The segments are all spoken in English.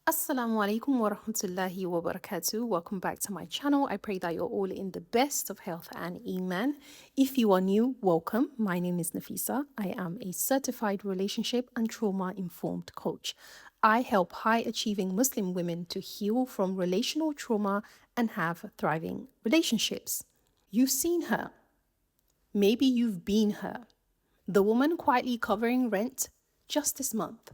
Assalamu alaikum wa rahmatullahi wa barakatuh. Welcome back to my channel. I pray that you're all in the best of health and iman. If you are new, welcome. My name is Nafisa. I am a certified relationship and trauma informed coach. I help high achieving Muslim women to heal from relational trauma and have thriving relationships. You've seen her. Maybe you've been her. The woman quietly covering rent just this month,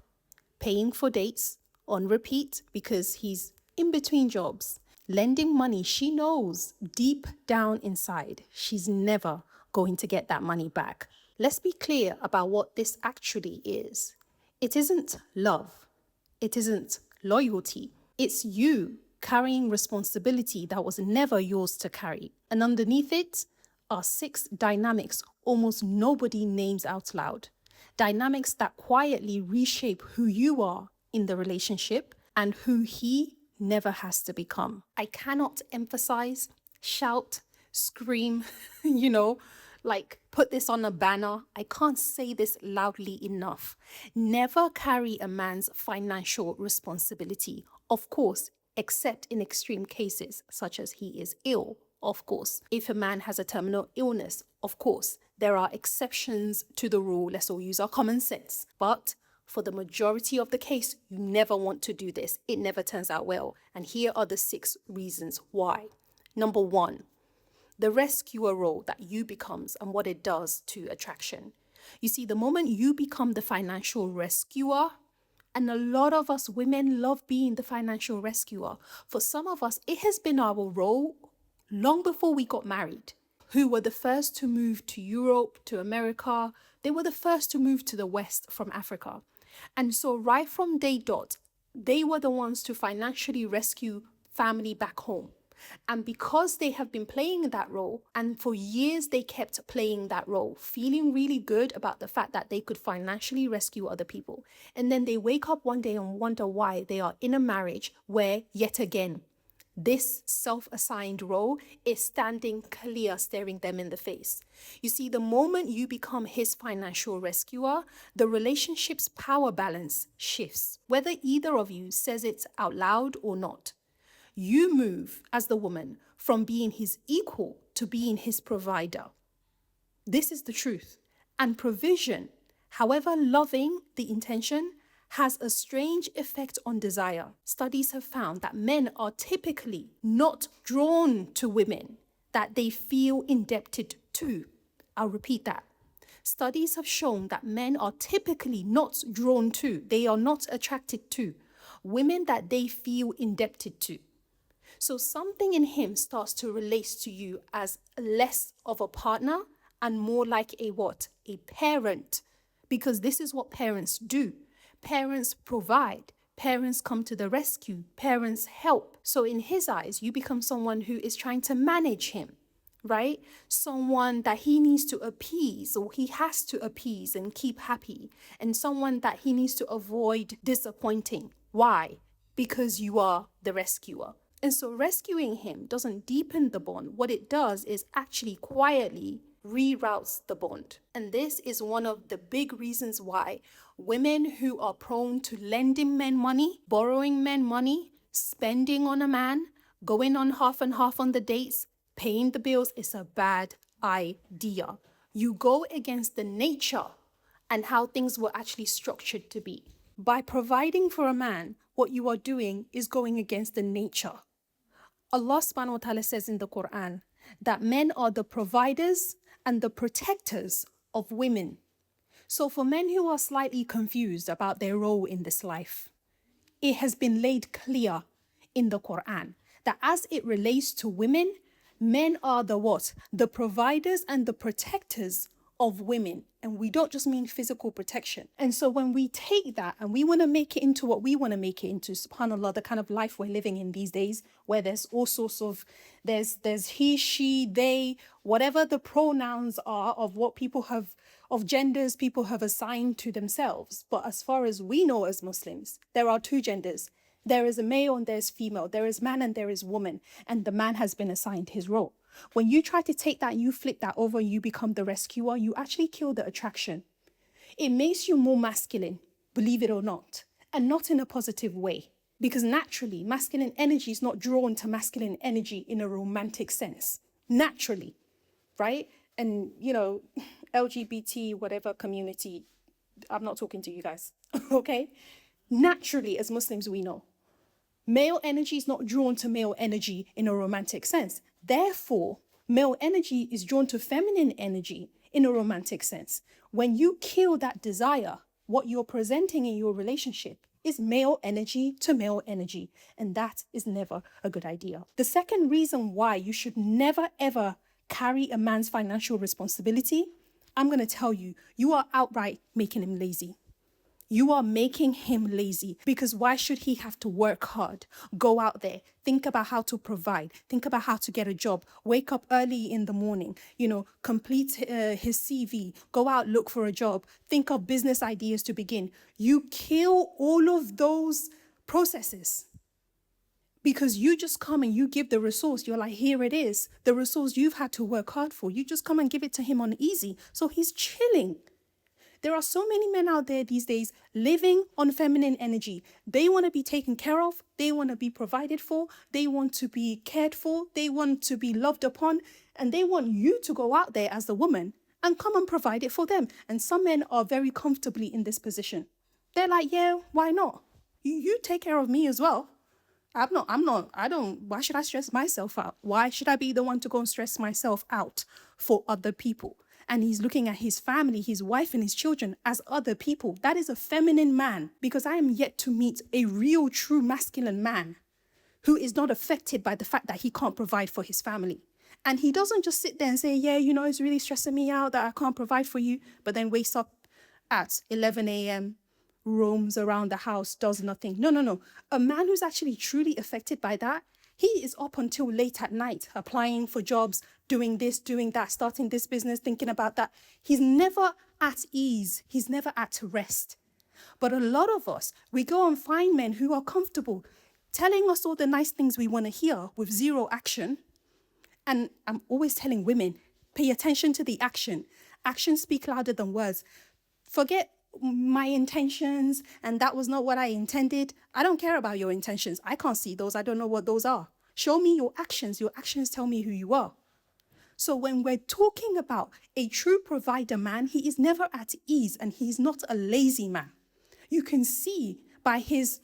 paying for dates on repeat because he's in between jobs, lending money she knows deep down inside she's never going to get that money back. Let's be clear about what this actually is. It isn't love. It isn't loyalty. It's you carrying responsibility that was never yours to carry. And underneath it are 6 dynamics almost nobody names out loud. Dynamics that quietly reshape who you are in the relationship and who he never has to become. I cannot emphasize, shout, scream, like put this on a banner. I can't say this loudly enough. Never carry a man's financial responsibility. Of course, except in extreme cases, such as he is ill. Of course, if a man has a terminal illness, of course, there are exceptions to the rule. Let's all use our common sense. But for the majority of the case, you never want to do this. It never turns out well. And here are the 6 reasons why. Number 1, the rescuer role that you becomes and what it does to attraction. You see, the moment you become the financial rescuer, and a lot of us women love being the financial rescuer. For some of us, it has been our role long before we got married. Who were the first to move to Europe, to America. They were the first to move to the West from Africa. And so right from day dot, they were the ones to financially rescue family back home. And because they have been playing that role, and for years they kept playing that role, feeling really good about the fact that they could financially rescue other people. And then they wake up one day and wonder why they are in a marriage where, yet again, this self-assigned role is standing clear, staring them in the face. You see, the moment you become his financial rescuer, the relationship's power balance shifts, whether either of you says it out loud or not. You move, as the woman, from being his equal to being his provider. This is the truth. And provision, however loving the intention, has a strange effect on desire. Studies have found that men are typically not drawn to women that they feel indebted to. I'll repeat that. Studies have shown that men are typically not drawn to, they are not attracted to women that they feel indebted to. So something in him starts to relate to you as less of a partner and more like a what? A parent. Because this is what parents do. Parents provide. Parents come to the rescue. Parents help. So in his eyes, you become someone who is trying to manage him, right? Someone that he needs to appease or he has to appease and keep happy. And someone that he needs to avoid disappointing. Why? Because you are the rescuer. And so rescuing him doesn't deepen the bond. What it does is actually quietly reroutes the bond. And this is one of the big reasons why women who are prone to lending men money, borrowing men money, spending on a man, going on half and half on the dates, paying the bills is a bad idea. You go against the nature and how things were actually structured to be. By providing for a man, what you are doing is going against the nature. Allah subhanahu wa ta'ala says in the Quran that men are the providers and the protectors of women. So for men who are slightly confused about their role in this life, it has been laid clear in the Quran that as it relates to women, men are the what? The providers and the protectors of women. And we don't just mean physical protection. And so when we take that and we want to make it into what we want to make it into, subhanAllah, the kind of life we're living in these days, where there's all sorts of, there's he, she, they, whatever the pronouns are of what people have, of genders people have assigned to themselves. But as far as we know as Muslims, there are 2 genders. There is a male and there's female. There is man and there is woman. And the man has been assigned his role. When you try to take that, you flip that over, you become the rescuer, you actually kill the attraction. It makes you more masculine, believe it or not, and not in a positive way. Because naturally, masculine energy is not drawn to masculine energy in a romantic sense. Naturally, right? And, LGBT, whatever community, I'm not talking to you guys, okay? Naturally, as Muslims, we know male energy is not drawn to male energy in a romantic sense. Therefore, male energy is drawn to feminine energy in a romantic sense. When you kill that desire, what you're presenting in your relationship is male energy to male energy. And that is never a good idea. The second reason why you should never, ever carry a man's financial responsibility, I'm going to tell you, you are outright making him lazy. You are making him lazy, because why should he have to work hard, go out there, think about how to provide, think about how to get a job, wake up early in the morning, complete his CV, go out, look for a job, think of business ideas to begin. You kill all of those processes because you just come and you give the resource. You're like, here it is, the resource you've had to work hard for. You just come and give it to him on easy. So he's chilling. There are so many men out there these days living on feminine energy. They want to be taken care of. They want to be provided for. They want to be cared for. They want to be loved upon. And they want you to go out there as the woman and come and provide it for them. And some men are very comfortably in this position. They're like, yeah, why not? You take care of me as well. Why should I stress myself out? Why should I be the one to go and stress myself out for other people? And he's looking at his family, his wife and his children as other people. That is a feminine man, because I am yet to meet a real, true masculine man who is not affected by the fact that he can't provide for his family. And he doesn't just sit there and say, yeah, it's really stressing me out that I can't provide for you, but then wakes up at 11 a.m., roams around the house, does nothing. No. A man who's actually truly affected by that, he is up until late at night, applying for jobs, doing this, doing that, starting this business, thinking about that. He's never at ease. He's never at rest. But a lot of us, we go and find men who are comfortable telling us all the nice things we want to hear with zero action. And I'm always telling women, pay attention to the action. Actions speak louder than words. Forget my intentions, and that was not what I intended. I don't care about your intentions. I can't see those. I don't know what those are. Show me your actions. Your actions tell me who you are. So when we're talking about a true provider man, he is never at ease, and he's not a lazy man. You can see by his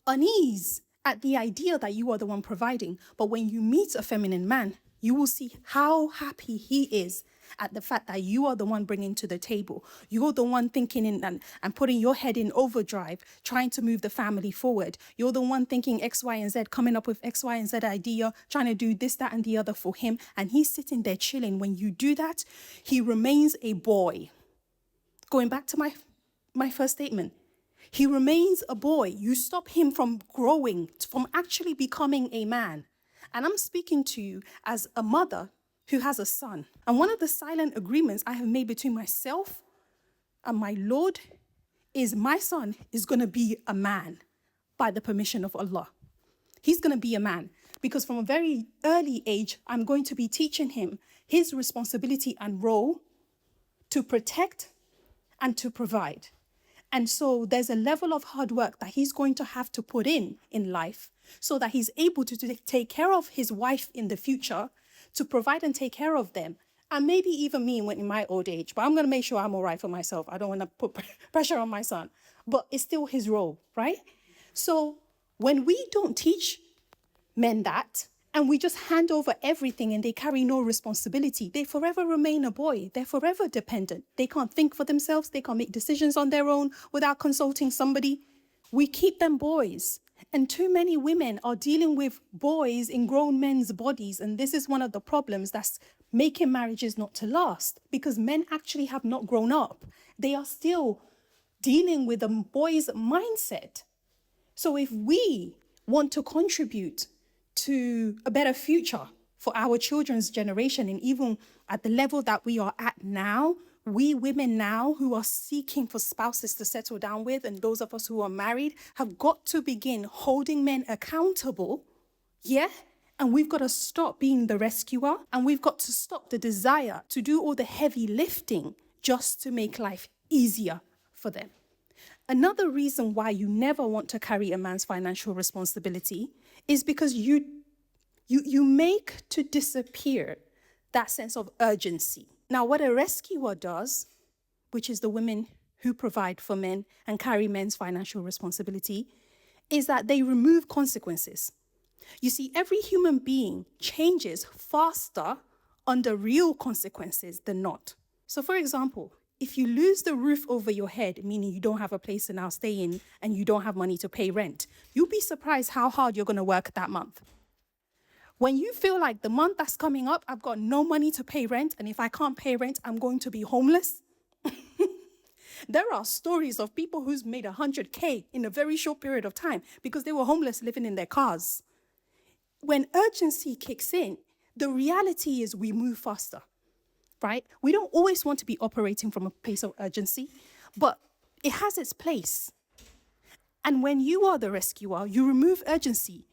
unease at the idea that you are the one providing. But when you meet a feminine man, you will see how happy he is at the fact that you are the one bringing to the table. You're the one thinking in and putting your head in overdrive, trying to move the family forward. You're the one thinking X, Y, and Z, coming up with X, Y, and Z idea, trying to do this, that, and the other for him. And he's sitting there chilling. When you do that, he remains a boy. Going back to my first statement, he remains a boy. You stop him from growing, from actually becoming a man. And I'm speaking to you as a mother who has a son. And one of the silent agreements I have made between myself and my Lord is my son is going to be a man by the permission of Allah. He's going to be a man because from a very early age, I'm going to be teaching him his responsibility and role to protect and to provide. And so there's a level of hard work that he's going to have to put in life so that he's able to take care of his wife in the future, to provide and take care of them, and maybe even me when in my old age. But I'm going to make sure I'm all right for myself. I don't want to put pressure on my son. But it's still his role, right? So when we don't teach men that, and we just hand over everything and they carry no responsibility, they forever remain a boy. They're forever dependent. They can't think for themselves. They can't make decisions on their own without consulting somebody. We keep them boys. And too many women are dealing with boys in grown men's bodies. And this is one of the problems that's making marriages not to last, because men actually have not grown up. They are still dealing with a boy's mindset. So if we want to contribute to a better future for our children's generation, and even at the level that we are at now, we women now who are seeking for spouses to settle down with, and those of us who are married, have got to begin holding men accountable, yeah? And we've got to stop being the rescuer, and we've got to stop the desire to do all the heavy lifting just to make life easier for them. Another reason why you never want to carry a man's financial responsibility is because you make to disappear that sense of urgency. Now, what a rescuer does, which is the women who provide for men and carry men's financial responsibility, is that they remove consequences. You see, every human being changes faster under real consequences than not. So, for example, if you lose the roof over your head, meaning you don't have a place to now stay in and you don't have money to pay rent, you'll be surprised how hard you're going to work that month. When you feel like the month that's coming up, I've got no money to pay rent, and if I can't pay rent, I'm going to be homeless. There are stories of people who's made 100K in a very short period of time because they were homeless living in their cars. When urgency kicks in, the reality is we move faster, right? We don't always want to be operating from a place of urgency, but it has its place. And when you are the rescuer, you remove urgency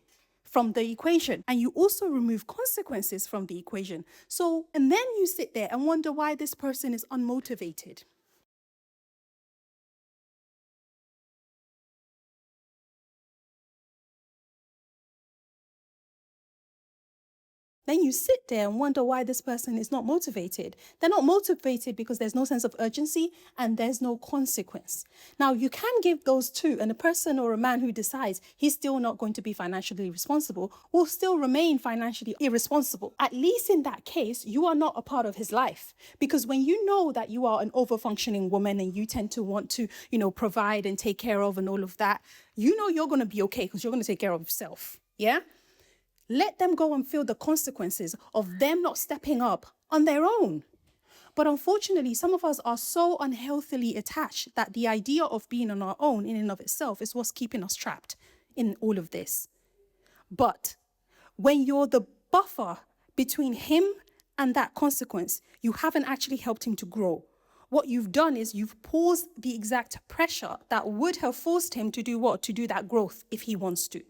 from the equation, and you also remove consequences from the equation. So, and then you sit there and wonder why this person is unmotivated. Then you sit there and wonder why this person is not motivated. They're not motivated because there's no sense of urgency and there's no consequence. Now, you can give those two, and a person or a man who decides he's still not going to be financially responsible will still remain financially irresponsible. At least in that case, you are not a part of his life. Because when you know that you are an over-functioning woman and you tend to want to, provide and take care of and all of that, you know you're going to be okay because you're going to take care of yourself. Yeah? Let them go and feel the consequences of them not stepping up on their own. But unfortunately, some of us are so unhealthily attached that the idea of being on our own in and of itself is what's keeping us trapped in all of this. But when you're the buffer between him and that consequence, you haven't actually helped him to grow. What you've done is you've paused the exact pressure that would have forced him to do what? To do that growth if he wants to.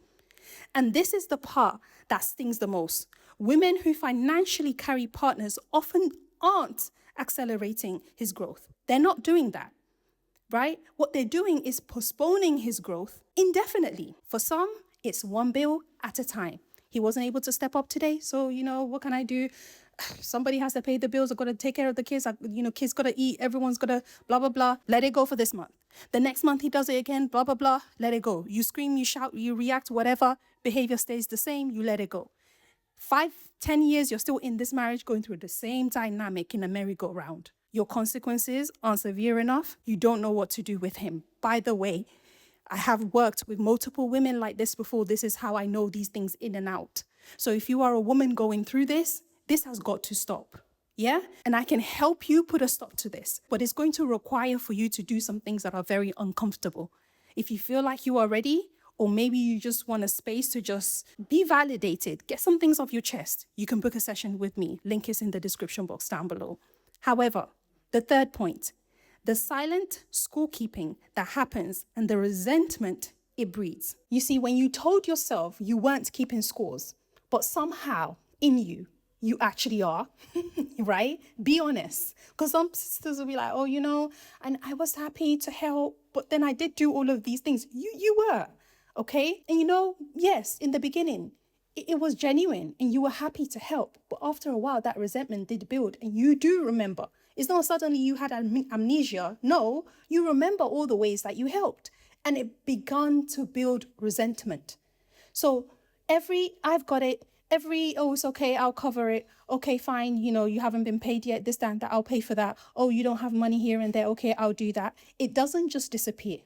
And this is the part that stings the most. Women who financially carry partners often aren't accelerating his growth. They're not doing that, right? What they're doing is postponing his growth indefinitely. For some, it's one bill at a time. He wasn't able to step up today, so, what can I do? Somebody has to pay the bills. I've got to take care of the kids. Kids got to eat. Everyone's got to blah, blah, blah. Let it go for this month. The next month he does it again, blah, blah, blah. Let it go. You scream, you shout, you react, whatever. Behavior stays the same. You let it go. 5, 10 years, you're still in this marriage going through the same dynamic in a merry-go-round. Your consequences aren't severe enough. You don't know what to do with him. By the way, I have worked with multiple women like this before. This is how I know these things in and out. So if you are a woman going through this has got to stop. Yeah? And I can help you put a stop to this, but it's going to require for you to do some things that are very uncomfortable. If you feel like you are ready, or maybe you just want a space to just be validated, get some things off your chest, you can book a session with me. Link is in the description box down below. However, the third point, the silent scorekeeping that happens and the resentment it breeds. You see, when you told yourself you weren't keeping scores, but somehow in you actually are, right? Be honest. Because some sisters will be like, and I was happy to help, but then I did do all of these things. You were, okay? And yes, in the beginning, it was genuine and you were happy to help. But after a while, that resentment did build and you do remember. It's not suddenly you had amnesia. No, you remember all the ways that you helped. And it began to build resentment. So I've got it. It's okay, I'll cover it. Okay, fine, you haven't been paid yet, this, that, I'll pay for that. Oh, you don't have money here and there. Okay, I'll do that. It doesn't just disappear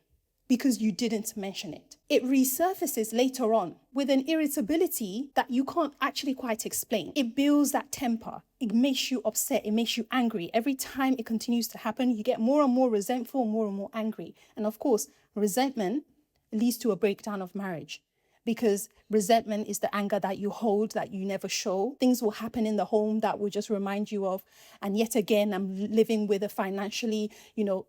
because you didn't mention it. It resurfaces later on with an irritability that you can't actually quite explain. It builds that temper. It makes you upset. It makes you angry. Every time it continues to happen, you get more and more resentful, more and more angry. And of course, resentment leads to a breakdown of marriage. Because resentment is the anger that you hold, that you never show. Things will happen in the home that will just remind you of. And yet again, I'm living with a financially,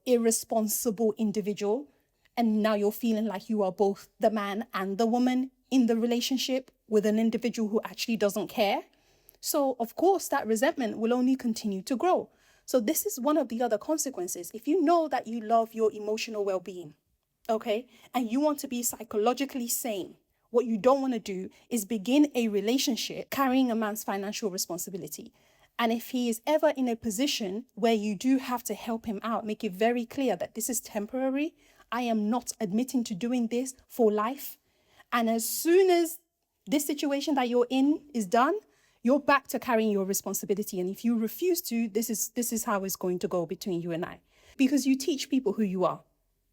irresponsible individual. And now you're feeling like you are both the man and the woman in the relationship with an individual who actually doesn't care. So, of course, that resentment will only continue to grow. So this is one of the other consequences. If you know that you love your emotional well-being, okay? And you want to be psychologically sane. What you don't want to do is begin a relationship carrying a man's financial responsibility. And if he is ever in a position where you do have to help him out, make it very clear that this is temporary. I am not admitting to doing this for life. And as soon as this situation that you're in is done, you're back to carrying your responsibility. And if you refuse to, this is how it's going to go between you and I. Because you teach people who you are.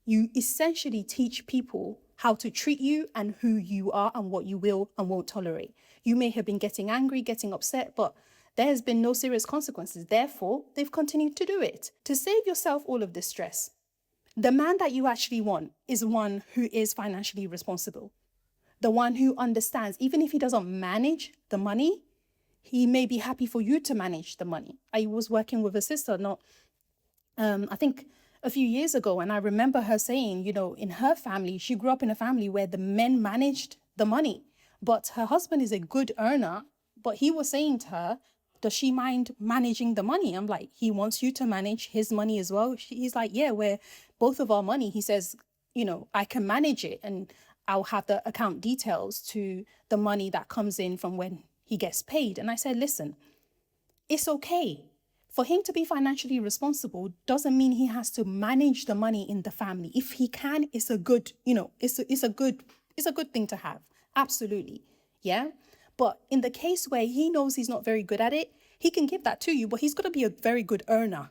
You essentially teach people how to treat you and who you are and what you will and won't tolerate. You may have been getting angry, getting upset, but there has been no serious consequences. Therefore, they've continued to do it. To save yourself all of this stress, the man that you actually want is one who is financially responsible. The one who understands, even if he doesn't manage the money, he may be happy for you to manage the money. I was working with a sister, I think a few years ago, and I remember her saying, in her family, she grew up in a family where the men managed the money, but her husband is a good earner. But he was saying to her, does she mind managing the money? I'm like, he wants you to manage his money as well. He's like, yeah, we're both of our money. He says, I can manage it and I'll have the account details to the money that comes in from when he gets paid. And I said, listen, it's okay. For him to be financially responsible doesn't mean he has to manage the money in the family. If he can, it's a good, it's a good thing to have. Absolutely. Yeah. But in the case where he knows he's not very good at it, he can give that to you, but he's going to be a very good earner.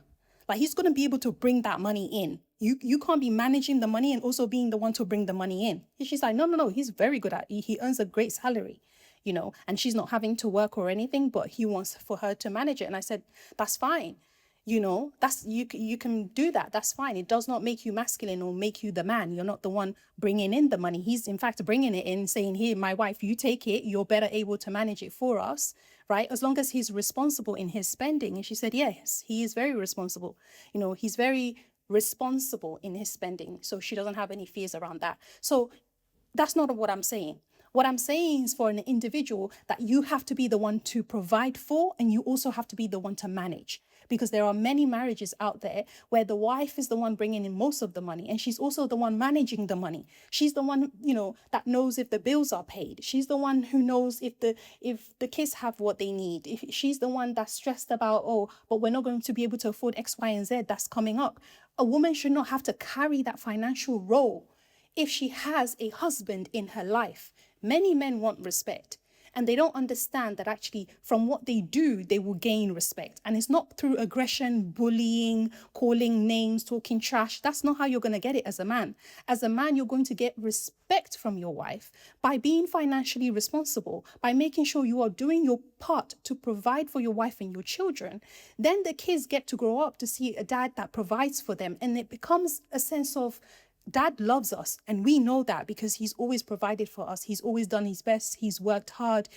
Like he's going to be able to bring that money in. You can't be managing the money and also being the one to bring the money in. And she's like, no, he's very good at it. He earns a great salary, and she's not having to work or anything, but he wants for her to manage it. And I said, that's fine. That's you can do that. That's fine. It does not make you masculine or make you the man. You're not the one bringing in the money. He's in fact bringing it in, saying, here, my wife, you take it. You're better able to manage it for us, right? As long as he's responsible in his spending. And she said, yes, he is very responsible. He's very responsible in his spending. So she doesn't have any fears around that. So that's not what I'm saying. What I'm saying is for an individual that you have to be the one to provide for, and you also have to be the one to manage. Because there are many marriages out there where the wife is the one bringing in most of the money, and she's also the one managing the money. She's the one, that knows if the bills are paid. She's the one who knows if the kids have what they need. If she's the one that's stressed about, oh, but we're not going to be able to afford X, Y, and Z that's coming up. A woman should not have to carry that financial role if she has a husband in her life. Many men want respect, and they don't understand that actually from what they do, they will gain respect. And it's not through aggression, bullying, calling names, talking trash. That's not how you're going to get it as a man. As a man, you're going to get respect from your wife by being financially responsible, by making sure you are doing your part to provide for your wife and your children. Then the kids get to grow up to see a dad that provides for them, and it becomes a sense of, Dad loves us, and we know that because he's always provided for us. He's always done his best. He's worked hard.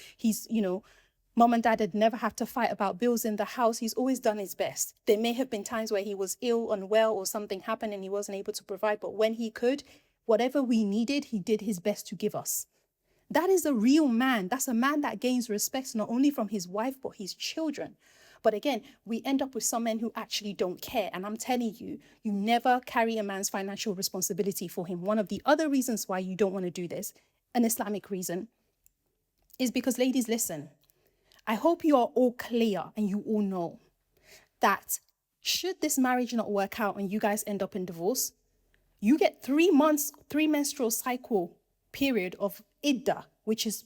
Mom and dad had never had to fight about bills in the house. He's always done his best. There may have been times where he was ill, unwell, or something happened and he wasn't able to provide. But when he could, whatever we needed, he did his best to give us. That is a real man. That's a man that gains respect not only from his wife, but his children. But again, we end up with some men who actually don't care. And I'm telling you, you never carry a man's financial responsibility for him. One of the other reasons why you don't want to do this, an Islamic reason, is because, ladies, listen, I hope you are all clear and you all know that should this marriage not work out and you guys end up in divorce, you get 3 months, 3 menstrual cycle period of iddah, which is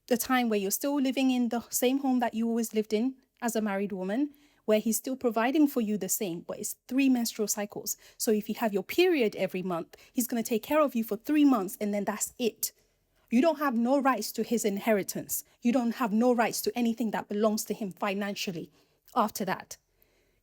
the time where you're still living in the same home that you always lived in as a married woman, where he's still providing for you the same, but it's 3 menstrual cycles. So if you have your period every month, he's going to take care of you for 3 months, and then that's it. You don't have no rights to his inheritance. You don't have no rights to anything that belongs to him financially after that.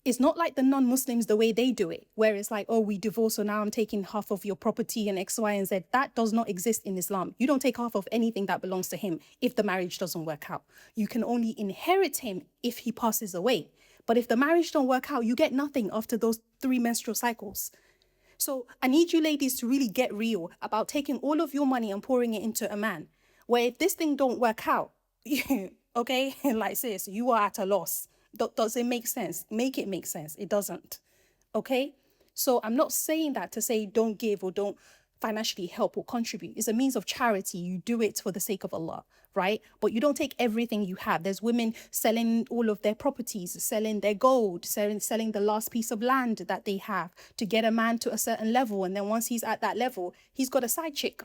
It's not like the non-Muslims, the way they do it, where it's like, oh, we divorce, so now I'm taking half of your property and X, Y, and Z. That does not exist in Islam. You don't take half of anything that belongs to him if the marriage doesn't work out. You can only inherit him if he passes away. But if the marriage don't work out, you get nothing after those 3 menstrual cycles. So I need you ladies to really get real about taking all of your money and pouring it into a man, where if this thing don't work out, okay, like sis, you are at a loss. Does it make sense? Make it make sense. It doesn't. Okay? So I'm not saying that to say don't give or don't financially help or contribute. It's a means of charity. You do it for the sake of Allah, right? But you don't take everything you have. There's women selling all of their properties, selling their gold, selling the last piece of land that they have to get a man to a certain level. And then once he's at that level, he's got a side chick.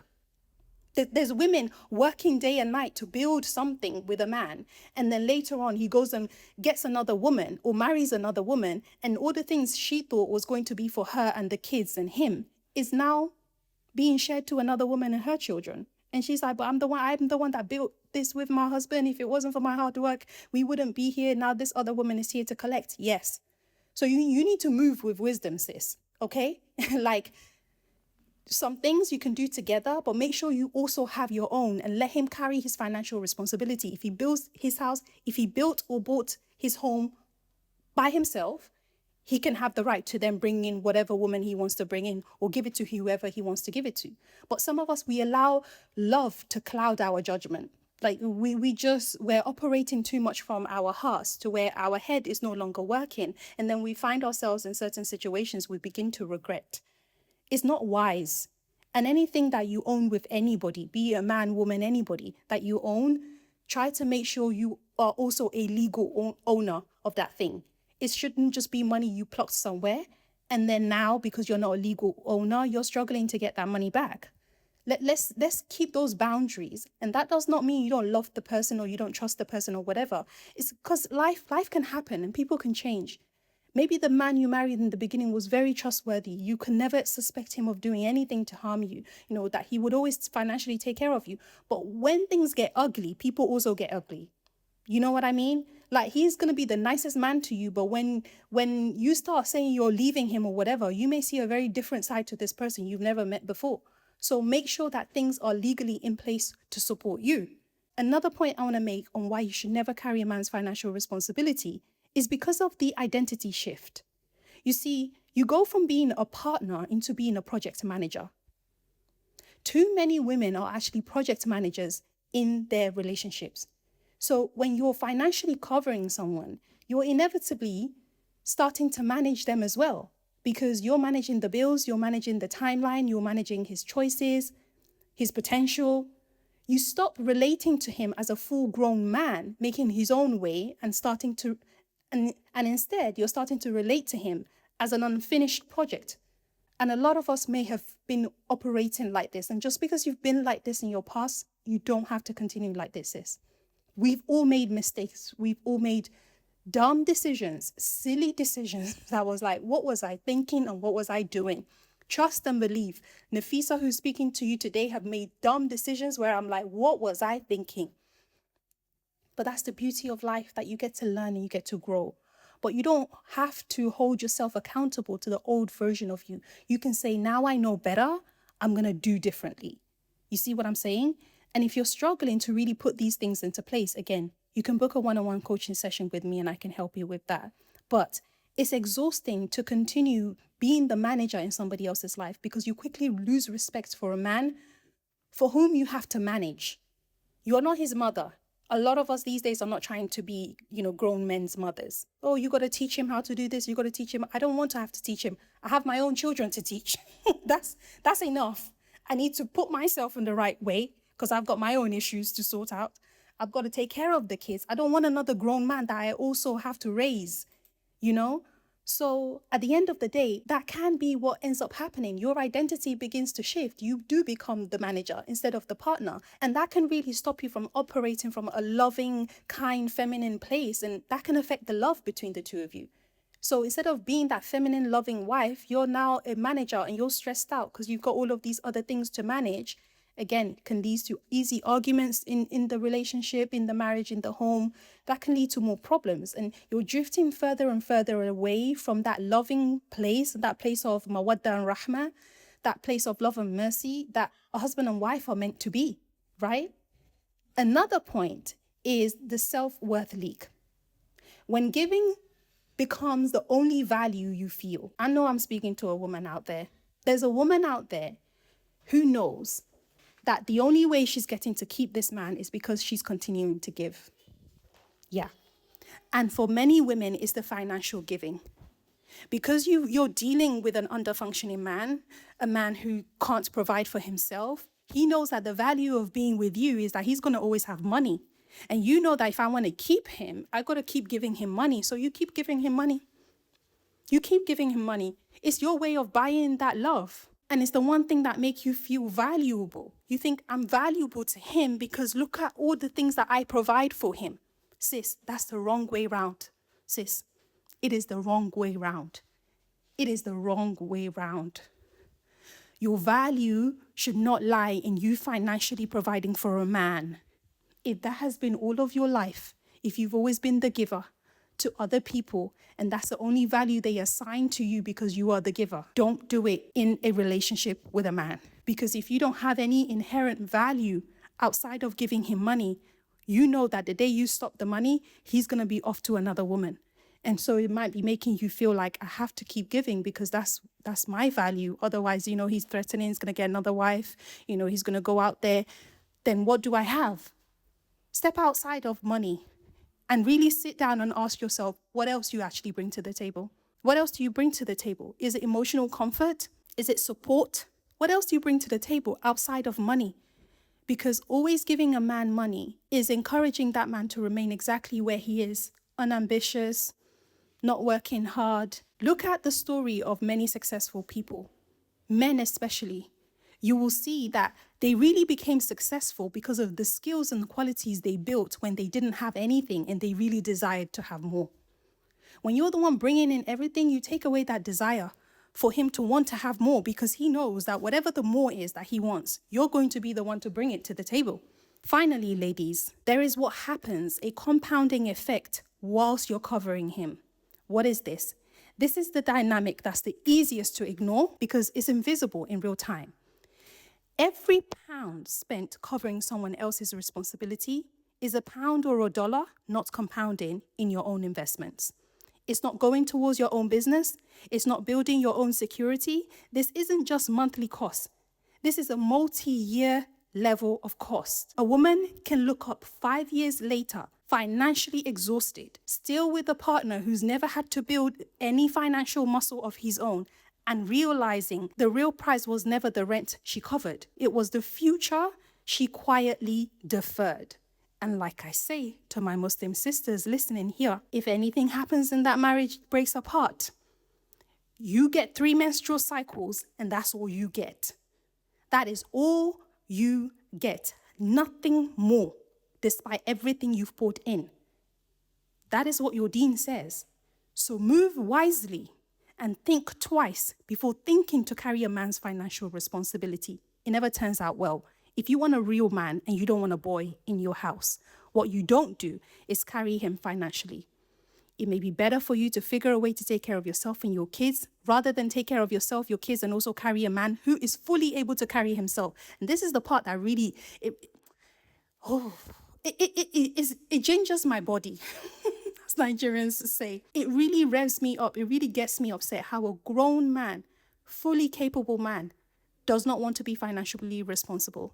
There's women working day and night to build something with a man. And then later on, he goes and gets another woman or marries another woman. And all the things she thought was going to be for her and the kids and him is now being shared to another woman and her children. And she's like, but I'm the one that built this with my husband. If it wasn't for my hard work, we wouldn't be here. Now this other woman is here to collect. Yes. So you need to move with wisdom, sis. Okay? Like, some things you can do together, but make sure you also have your own and let him carry his financial responsibility. If he builds his house, if he built or bought his home by himself, he can have the right to then bring in whatever woman he wants to bring in or give it to whoever he wants to give it to. But some of us, we allow love to cloud our judgment. Like we're operating too much from our hearts to where our head is no longer working. And then we find ourselves in certain situations we begin to regret. It's not wise. And anything that you own with anybody, be it a man, woman, anybody that you own, try to make sure you are also a legal owner of that thing. It shouldn't just be money you plucked somewhere. And then now, because you're not a legal owner, you're struggling to get that money back. Let's keep those boundaries. And that does not mean you don't love the person or you don't trust the person or whatever. It's because life can happen and people can change. Maybe the man you married in the beginning was very trustworthy. You can never suspect him of doing anything to harm you, that he would always financially take care of you. But when things get ugly, people also get ugly. You know what I mean? Like, he's going to be the nicest man to you, but when you start saying you're leaving him or whatever, you may see a very different side to this person you've never met before. So make sure that things are legally in place to support you. Another point I want to make on why you should never carry a man's financial responsibility is because of the identity shift. You see, you go from being a partner into being a project manager. Too many women are actually project managers in their relationships. So when you're financially covering someone, you're inevitably starting to manage them as well, because you're managing the bills, you're managing the timeline, you're managing his choices, his potential. You stop relating to him as a full-grown man, making his own way and instead you're starting to relate to him as an unfinished project. And a lot of us may have been operating like this. And just because you've been like this in your past, you don't have to continue like this, sis. We've all made mistakes. We've all made dumb decisions, silly decisions that was like, what was I thinking and what was I doing? Trust and believe. Nafisa, who's speaking to you today, have made dumb decisions where I'm like, what was I thinking? But that's the beauty of life, that you get to learn and you get to grow. But you don't have to hold yourself accountable to the old version of you. You can say, now I know better, I'm going to do differently. You see what I'm saying? And if you're struggling to really put these things into place, again, you can book a one-on-one coaching session with me and I can help you with that. But it's exhausting to continue being the manager in somebody else's life, because you quickly lose respect for a man for whom you have to manage. You're not his mother. A lot of us these days are not trying to be, grown men's mothers. Oh, you got to teach him how to do this. You got to teach him. I don't want to have to teach him. I have my own children to teach. That's enough. I need to put myself in the right way because I've got my own issues to sort out. I've got to take care of the kids. I don't want another grown man that I also have to raise, So at the end of the day, that can be what ends up happening. Your identity begins to shift. You do become the manager instead of the partner. And that can really stop you from operating from a loving, kind, feminine place. And that can affect the love between the two of you. So instead of being that feminine, loving wife, you're now a manager and you're stressed out because you've got all of these other things to manage. Again, can lead to easy arguments in the relationship, in the marriage, in the home. That can lead to more problems. And you're drifting further and further away from that loving place, that place of mawadda and rahmah, that place of love and mercy that a husband and wife are meant to be, right? Another point is the self-worth leak. When giving becomes the only value you feel. I know I'm speaking to a woman out there. There's a woman out there who knows that the only way she's getting to keep this man is because she's continuing to give. Yeah. And for many women, it's the financial giving. Because you're dealing with an under-functioning man, a man who can't provide for himself, he knows that the value of being with you is that he's going to always have money. And you know that if I want to keep him, I got to keep giving him money. So you keep giving him money. You keep giving him money. It's your way of buying that love. And it's the one thing that makes you feel valuable. You think I'm valuable to him because look at all the things that I provide for him. Sis, that's the wrong way round. Sis, it is the wrong way round. It is the wrong way round. Your value should not lie in you financially providing for a man. If that has been all of your life, if you've always been the giver to other people, and that's the only value they assign to you because you are the giver, don't do it in a relationship with a man. Because if you don't have any inherent value outside of giving him money, you know that the day you stop the money, he's going to be off to another woman. And so it might be making you feel like I have to keep giving because that's my value. Otherwise, he's threatening, he's going to get another wife, he's going to go out there. Then what do I have? Step outside of money and really sit down and ask yourself what else you actually bring to the table. What else do you bring to the table? Is it emotional comfort? Is it support? What else do you bring to the table outside of money? Because always giving a man money is encouraging that man to remain exactly where he is, unambitious, not working hard. Look at the story of many successful people, men especially. You will see that they really became successful because of the skills and qualities they built when they didn't have anything and they really desired to have more. When you're the one bringing in everything, you take away that desire for him to want to have more because he knows that whatever the more is that he wants, you're going to be the one to bring it to the table. Finally, ladies, there is what happens, a compounding effect whilst you're covering him. What is this? This is the dynamic that's the easiest to ignore because it's invisible in real time. Every pound spent covering someone else's responsibility is a pound or a dollar not compounding in your own investments. It's not going towards your own business. It's not building your own security. This isn't just monthly costs. This is a multi-year level of cost. A woman can look up 5 years later, financially exhausted, still with a partner who's never had to build any financial muscle of his own, and realizing the real price was never the rent she covered. It was the future she quietly deferred. And like I say to my Muslim sisters listening here, if anything happens and that marriage breaks apart, you get 3 menstrual cycles and that's all you get. That is all you get. Nothing more, despite everything you've poured in. That is what your deen says. So move wisely and think twice before thinking to carry a man's financial responsibility. It never turns out well. If you want a real man and you don't want a boy in your house, what you don't do is carry him financially. It may be better for you to figure a way to take care of yourself and your kids rather than take care of yourself, your kids, and also carry a man who is fully able to carry himself. And this is the part that really, it gingers my body, as Nigerians say. It really revs me up. It really gets me upset how a grown man, fully capable man, does not want to be financially responsible.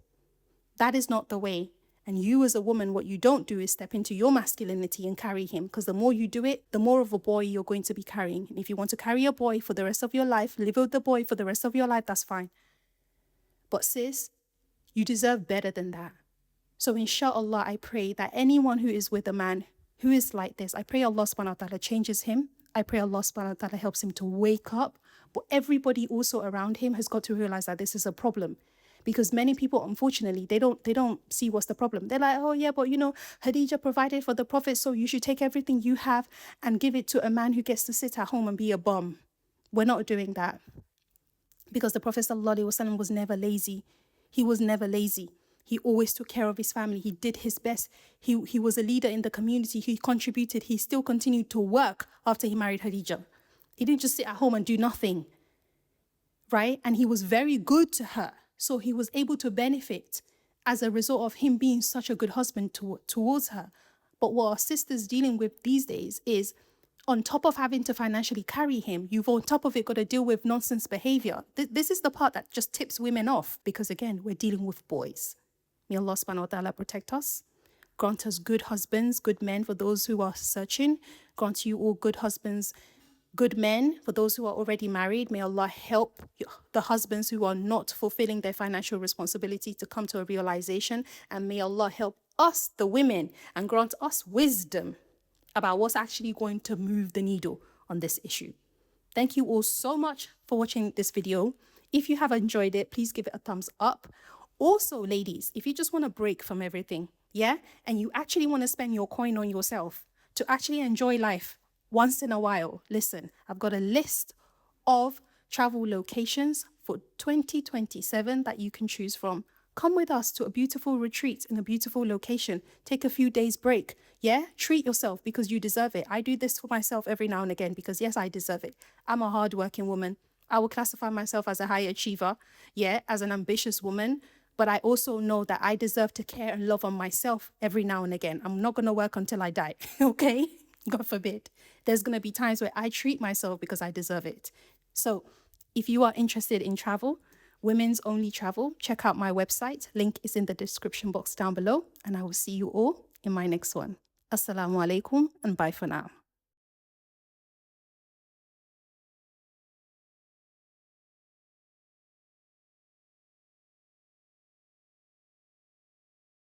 That is not the way. And you as a woman, what you don't do is step into your masculinity and carry him, because the more you do it, the more of a boy you're going to be carrying. And if you want to carry a boy for the rest of your life, live with the boy for the rest of your life, that's fine. But sis, you deserve better than that. So inshallah, I pray that anyone who is with a man who is like this, I pray Allah subhanahu wa ta'ala changes him. I pray Allah subhanahu wa ta'ala helps him to wake up. But everybody also around him has got to realize that this is a problem. Because many people, unfortunately, they don't see what's the problem. They're like, oh yeah, but Khadija provided for the Prophet, so you should take everything you have and give it to a man who gets to sit at home and be a bum. We're not doing that. Because the Prophet sallallahu alaihi wasallam was never lazy. He was never lazy. He always took care of his family. He did his best. He was a leader in the community. He contributed. He still continued to work after he married Khadija. He didn't just sit at home and do nothing, right? And he was very good to her. So he was able to benefit as a result of him being such a good husband towards her. But what our sister's dealing with these days is, on top of having to financially carry him, you've on top of it got to deal with nonsense behavior. This is the part that just tips women off, because again, we're dealing with boys. May Allah subhanahu wa ta'ala protect us. Grant us good husbands, good men for those who are searching. Grant you all good husbands Good men, for those who are already married, may Allah help the husbands who are not fulfilling their financial responsibility to come to a realization. And may Allah help us, the women, and grant us wisdom about what's actually going to move the needle on this issue. Thank you all so much for watching this video. If you have enjoyed it, please give it a thumbs up. Also, ladies, if you just want to break from everything, yeah, and you actually want to spend your coin on yourself to actually enjoy life once in a while, listen, I've got a list of travel locations for 2027 that you can choose from. Come with us to a beautiful retreat in a beautiful location. Take a few days break. Yeah, treat yourself because you deserve it. I do this for myself every now and again because yes, I deserve it. I'm a hardworking woman. I will classify myself as a high achiever, yeah, as an ambitious woman. But I also know that I deserve to care and love on myself every now and again. I'm not going to work until I die, okay? God forbid. There's going to be times where I treat myself because I deserve it. So if you are interested in travel, women's only travel, check out my website. Link is in the description box down below. And I will see you all in my next one. Assalamu alaikum and bye for now.